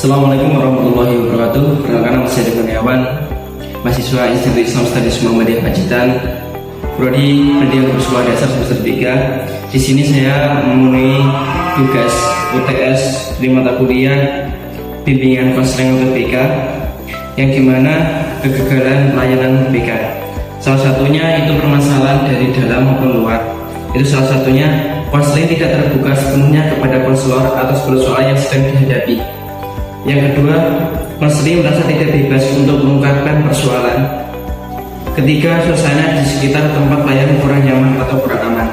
Assalamualaikum warahmatullahi wabarakatuh. Perkenalkan, nama saya Kurniawan, mahasiswa Institut Islam Studies Muhammadiyah Pacitan, Prodi Pendidikan Sekolah Dasar semester 3. Di sini saya memenuhi tugas UTS 5 mata kuliah bimbingan konseling untuk BK, yang dimana kegagalan layanan BK. Salah satunya itu permasalahan dari dalam maupun luar. Itu salah satunya konseling tidak terbuka sepenuhnya kepada konselor atas persoalan yang sedang dihadapi. Yang kedua, konseling merasa tidak bebas untuk mengungkapkan persoalan ketika suasana di sekitar tempat layanan kurang nyaman atau kurang aman.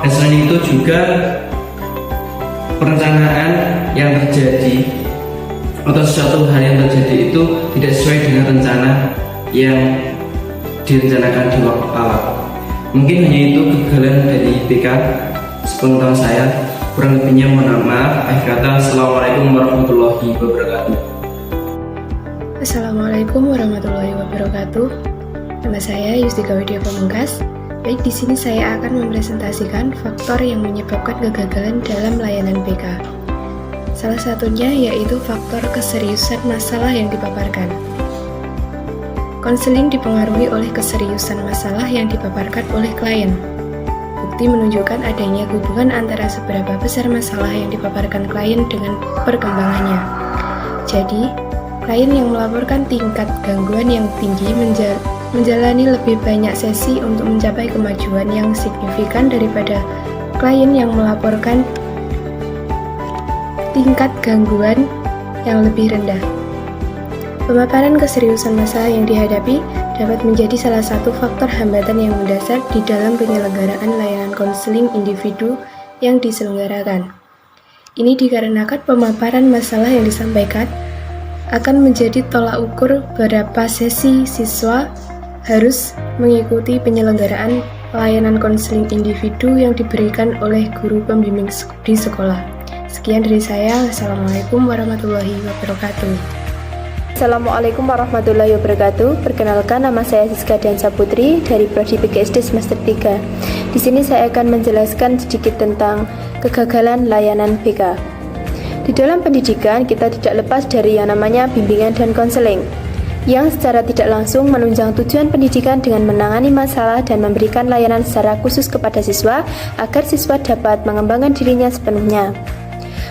Dan selain itu juga perencanaan yang terjadi atau sesuatu hal yang terjadi itu tidak sesuai dengan rencana yang direncanakan di waktu awal. Mungkin hanya itu kegagalan dari BK sepengetahuan saya. Kurang lebihnya mohon maaf. Akhir kata, Assalamualaikum warahmatullahi wabarakatuh. Assalamualaikum warahmatullahi wabarakatuh. Nama saya Yustika Widya Pamungkas. Baik, di sini saya akan mempresentasikan faktor yang menyebabkan kegagalan dalam layanan BK. Salah satunya yaitu faktor keseriusan masalah yang dipaparkan. Konseling dipengaruhi oleh keseriusan masalah yang dipaparkan oleh klien. Bukti menunjukkan adanya hubungan antara seberapa besar masalah yang dipaparkan klien dengan perkembangannya. Jadi, klien yang melaporkan tingkat gangguan yang tinggi menjalani lebih banyak sesi untuk mencapai kemajuan yang signifikan daripada klien yang melaporkan tingkat gangguan yang lebih rendah. Pemaparan keseriusan masalah yang dihadapi dapat menjadi salah satu faktor hambatan yang mendasar di dalam penyelenggaraan layanan konseling individu yang diselenggarakan. Ini dikarenakan pemaparan masalah yang disampaikan akan menjadi tolak ukur berapa sesi siswa harus mengikuti penyelenggaraan layanan konseling individu yang diberikan oleh guru pembimbing di sekolah. Sekian dari saya. Assalamualaikum warahmatullahi wabarakatuh. Assalamualaikum warahmatullahi wabarakatuh. Perkenalkan, nama saya Siska Diansa Putri dari Prodi PGSD semester 3. Di sini saya akan menjelaskan sedikit tentang kegagalan layanan BK. Di dalam pendidikan, kita tidak lepas dari yang namanya bimbingan dan konseling, yang secara tidak langsung menunjang tujuan pendidikan dengan menangani masalah dan memberikan layanan secara khusus kepada siswa agar siswa dapat mengembangkan dirinya sepenuhnya.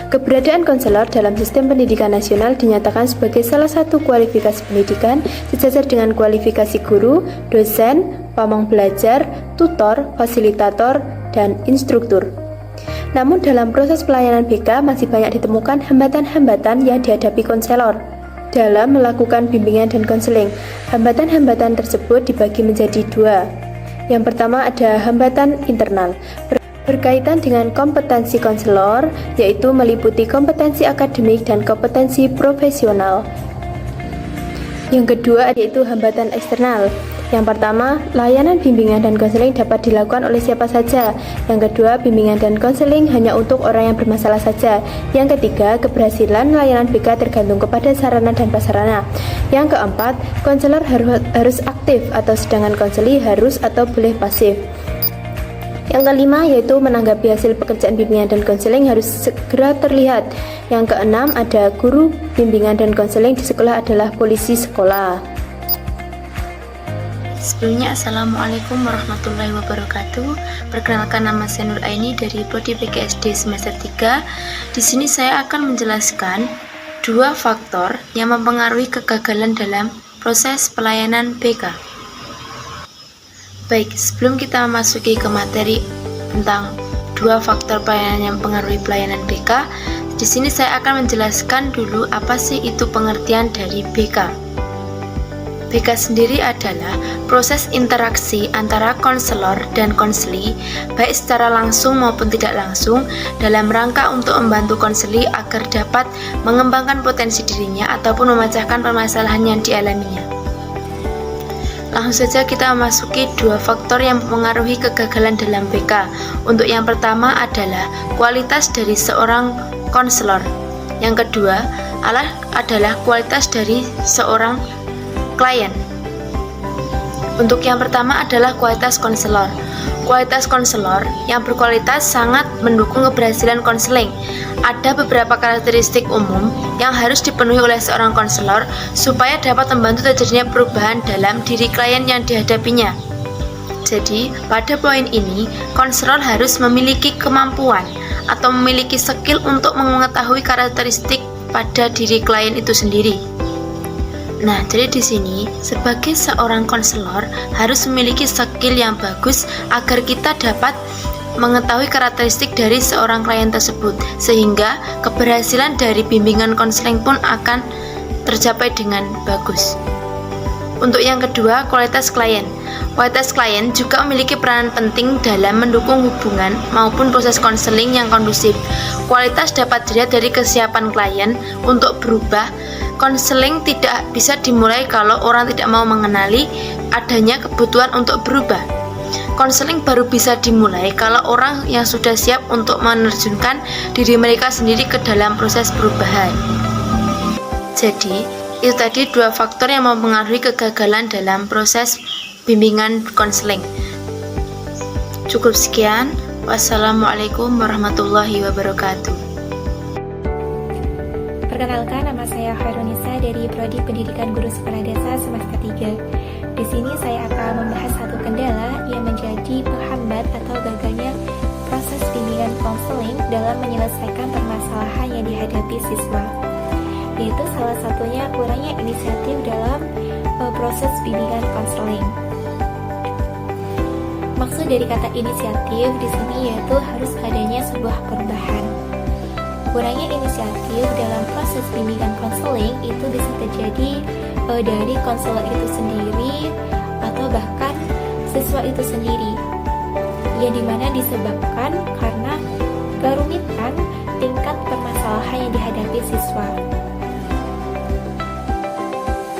Keberadaan konselor dalam sistem pendidikan nasional dinyatakan sebagai salah satu kualifikasi pendidikan sejajar dengan kualifikasi guru, dosen, pamong belajar, tutor, fasilitator, dan instruktur. Namun dalam proses pelayanan BK masih banyak ditemukan hambatan-hambatan yang dihadapi konselor dalam melakukan bimbingan dan konseling. Hambatan-hambatan tersebut dibagi menjadi dua. Yang pertama ada hambatan internal, berkaitan dengan kompetensi konselor, yaitu meliputi kompetensi akademik dan kompetensi profesional. Yang kedua yaitu hambatan eksternal. Yang pertama, layanan bimbingan dan konseling dapat dilakukan oleh siapa saja. Yang kedua, bimbingan dan konseling hanya untuk orang yang bermasalah saja. Yang ketiga, keberhasilan layanan BK tergantung kepada sarana dan prasarana. Yang keempat, konselor harus aktif atau sedangkan konseli harus atau boleh pasif. Yang kelima yaitu menanggapi hasil pekerjaan bimbingan dan konseling harus segera terlihat. Yang keenam ada guru bimbingan dan konseling di sekolah adalah polisi sekolah. Sebelumnya, Assalamualaikum warahmatullahi wabarakatuh. Perkenalkan, nama saya Nur Aini dari Prodi PGSD semester 3. Di sini saya akan menjelaskan dua faktor yang mempengaruhi kegagalan dalam proses pelayanan BK. Baik, sebelum kita memasuki ke materi tentang dua faktor pelayanan yang mempengaruhi pelayanan BK, di sini saya akan menjelaskan dulu apa sih itu pengertian dari BK. BK sendiri adalah proses interaksi antara konselor dan konseli, baik secara langsung maupun tidak langsung, dalam rangka untuk membantu konseli agar dapat mengembangkan potensi dirinya ataupun memecahkan permasalahan yang dialaminya. Langsung saja kita memasuki dua faktor yang mempengaruhi kegagalan dalam BK. Untuk yang pertama adalah kualitas dari seorang konselor. Yang kedua adalah kualitas dari seorang klien. Untuk yang pertama adalah kualitas konselor. Kualitas konselor yang berkualitas sangat mendukung keberhasilan konseling. Ada beberapa karakteristik umum yang harus dipenuhi oleh seorang konselor supaya dapat membantu terjadinya perubahan dalam diri klien yang dihadapinya. Jadi, pada poin ini, konselor harus memiliki kemampuan atau memiliki skill untuk mengetahui karakteristik pada diri klien itu sendiri. Nah, jadi di sini sebagai seorang konselor harus memiliki skill yang bagus agar kita dapat mengetahui karakteristik dari seorang klien tersebut, sehingga keberhasilan dari bimbingan konseling pun akan tercapai dengan bagus. Untuk yang kedua, kualitas klien. Kualitas klien juga memiliki peranan penting dalam mendukung hubungan maupun proses konseling yang kondusif. Kualitas dapat dilihat dari kesiapan klien untuk berubah. Konseling tidak bisa dimulai kalau orang tidak mau mengenali adanya kebutuhan untuk berubah. Konseling baru bisa dimulai kalau orang yang sudah siap untuk menerjunkan diri mereka sendiri ke dalam proses perubahan. Jadi, itu tadi dua faktor yang mempengaruhi kegagalan dalam proses bimbingan konseling. Cukup sekian. Wassalamualaikum warahmatullahi wabarakatuh. Perkenalkan, nama saya Khairunisa dari Prodi Pendidikan Guru Sekolah Dasar semester 3. Di sini saya akan membahas satu kendala yang menjadi penghambat atau gagalnya proses bimbingan konseling dalam menyelesaikan permasalahan yang dihadapi siswa. Yaitu salah satunya kurangnya inisiatif dalam proses bimbingan konseling. Maksud dari kata inisiatif di sini yaitu harus adanya sebuah perubahan. Kurangnya inisiatif dalam proses bimbingan konseling itu bisa terjadi dari konselor itu sendiri atau bahkan siswa itu sendiri, yang dimana disebabkan karena kerumitan tingkat permasalahan yang dihadapi siswa.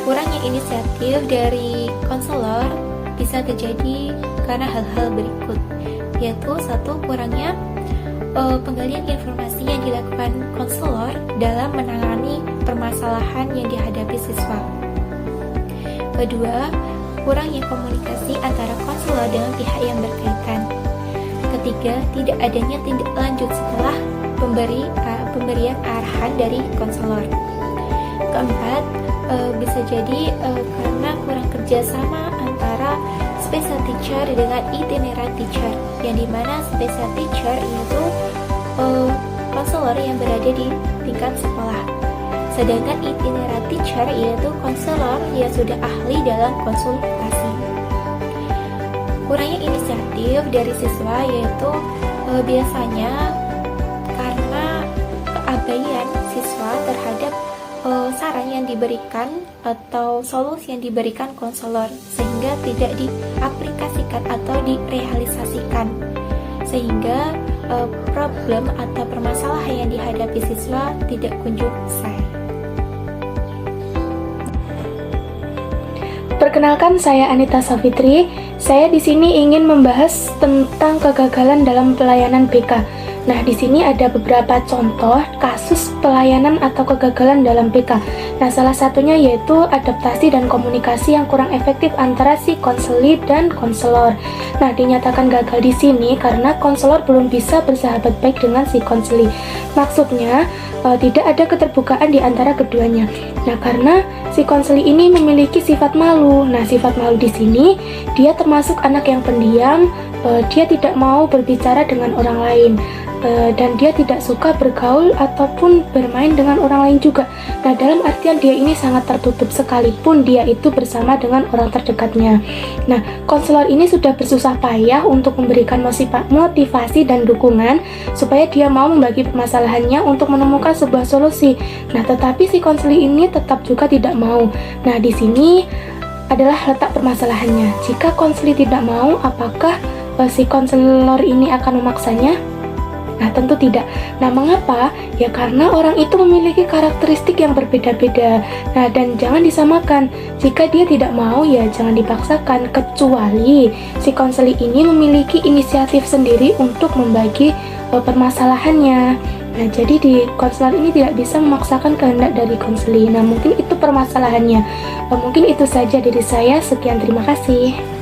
Kurangnya inisiatif dari konselor bisa terjadi karena hal-hal berikut, yaitu satu, kurangnya penggalian informasi yang dilakukan konselor dalam menangani permasalahan yang dihadapi siswa. Kedua, kurangnya komunikasi antara konselor dengan pihak yang berkaitan. Ketiga, tidak adanya tindak lanjut setelah pemberian arahan dari konselor. Keempat, bisa jadi karena kurang kerjasama antara special teacher dengan itinerant teacher, yang dimana special teacher yaitu konselor yang berada di tingkat sekolah, sedangkan itinerant teacher yaitu konselor yang sudah ahli dalam konsultasi. Kurangnya inisiatif dari siswa yaitu biasanya karena keabaian siswa terhadap saran yang diberikan atau solusi yang diberikan konselor, sehingga tidak diaplikasikan atau direalisasikan, sehingga problem atau permasalahan yang dihadapi siswa tidak kunjung selesai. Perkenalkan, saya Anita Safitri. Saya di sini ingin membahas tentang kegagalan dalam pelayanan BK. Nah, di sini ada beberapa contoh kasus pelayanan atau kegagalan dalam BK. Nah, salah satunya yaitu adaptasi dan komunikasi yang kurang efektif antara si konseli dan konselor. Nah, dinyatakan gagal di sini karena konselor belum bisa bersahabat baik dengan si konseli. Maksudnya, tidak ada keterbukaan di antara keduanya. Nah, karena si konseli ini memiliki sifat malu. Nah, sifat malu di sini dia termasuk anak yang pendiam, dia tidak mau berbicara dengan orang lain. Dan dia tidak suka bergaul ataupun bermain dengan orang lain juga. Nah, dalam artian dia ini sangat tertutup sekalipun dia itu bersama dengan orang terdekatnya. Nah, konselor ini sudah bersusah payah untuk memberikan motivasi dan dukungan supaya dia mau membagi permasalahannya untuk menemukan sebuah solusi. Nah, tetapi si konseli ini tetap juga tidak mau. Nah, di sini adalah letak permasalahannya. Jika konseli tidak mau, apakah si konselor ini akan memaksanya? Nah, tentu tidak. Nah, mengapa? Ya karena orang itu memiliki karakteristik yang berbeda-beda. Nah, dan jangan disamakan. Jika dia tidak mau, ya jangan dipaksakan. Kecuali si konseli ini memiliki inisiatif sendiri untuk membagi permasalahannya. Nah, jadi di konselor ini tidak bisa memaksakan kehendak dari konseli. Nah, mungkin itu permasalahannya. Mungkin itu saja dari saya. Sekian, terima kasih.